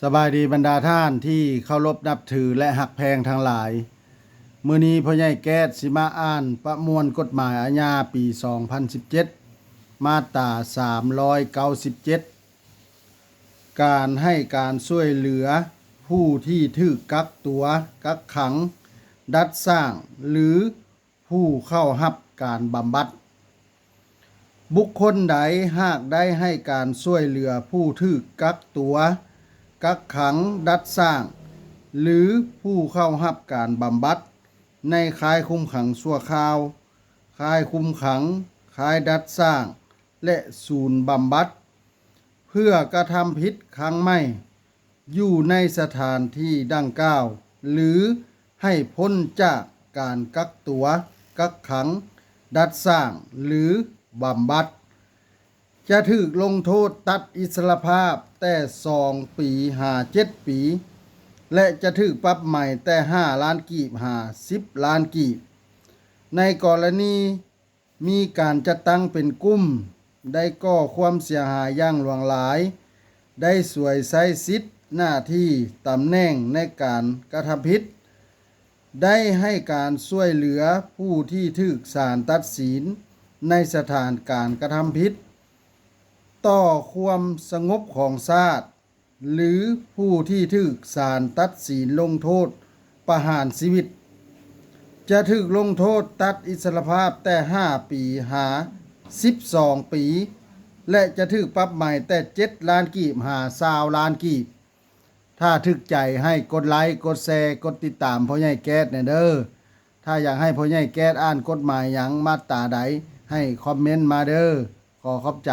สบายดีบรรดาท่านที่เคารพนับถือและหักแพงทั้งหลายมื้อนี้พ่อใหญ่แก๊สสิมาอ่านประมวลกฎหมายอาญาปี 2017 มาตรา397 การให้การช่วยเหลือผู้ที่ถูกกักตัวกักขังดัดสร้างหรือผู้เข้ารับการบำบัดบุคคลใดหากได้ให้การช่วยเหลือผู้ถูกกักตัวกักขังดัดสร้างหรือผู้เข้ารับการบำบัดในค่ายคุมขังชั่วคราวค่ายคุมขังค่ายดัดสร้างและศูนย์บำบัดเพื่อกระทำผิดครั้งใหม่อยู่ในสถานที่ดังกล่าวหรือให้พ้นจากการกักตัวกักขังดัดสร้างหรือบำบัดจะถูกลงโทษตัดอิสรภาพแต่2 ปีหา7 ปีและจะถูกปรับใหม่แต่5 ล้านกีบหา10 ล้านกีบในกรณีมีการจัดตั้งเป็นกลุ่มได้ก่อความเสียหายอย่างหลวงหลายได้สวยใช้สิทธิหน้าที่ตำแหน่งในการกระทำผิดได้ให้การช่วยเหลือผู้ที่ถูกศาลตัดสินในสถานการกระทำผิดต่อความสงบของชาติหรือผู้ที่ถูกศาลตัดสินลงโทษประหารชีวิตจะถูกลงโทษตัดอิสรภาพแต่5 ปีหา12 ปีและจะถูกปรับใหม่แต่7 ล้านกีบหา20 ล้านกีบถ้าถึกใจให้กดไลค์กดแชร์กดติดตามพ่อใหญ่แก๊สเด้อถ้าอยากให้พ่อใหญ่แก๊สอ่านกฎหมายหยังมาตราใดให้คอมเมนต์มาเด้อขอขอบใจ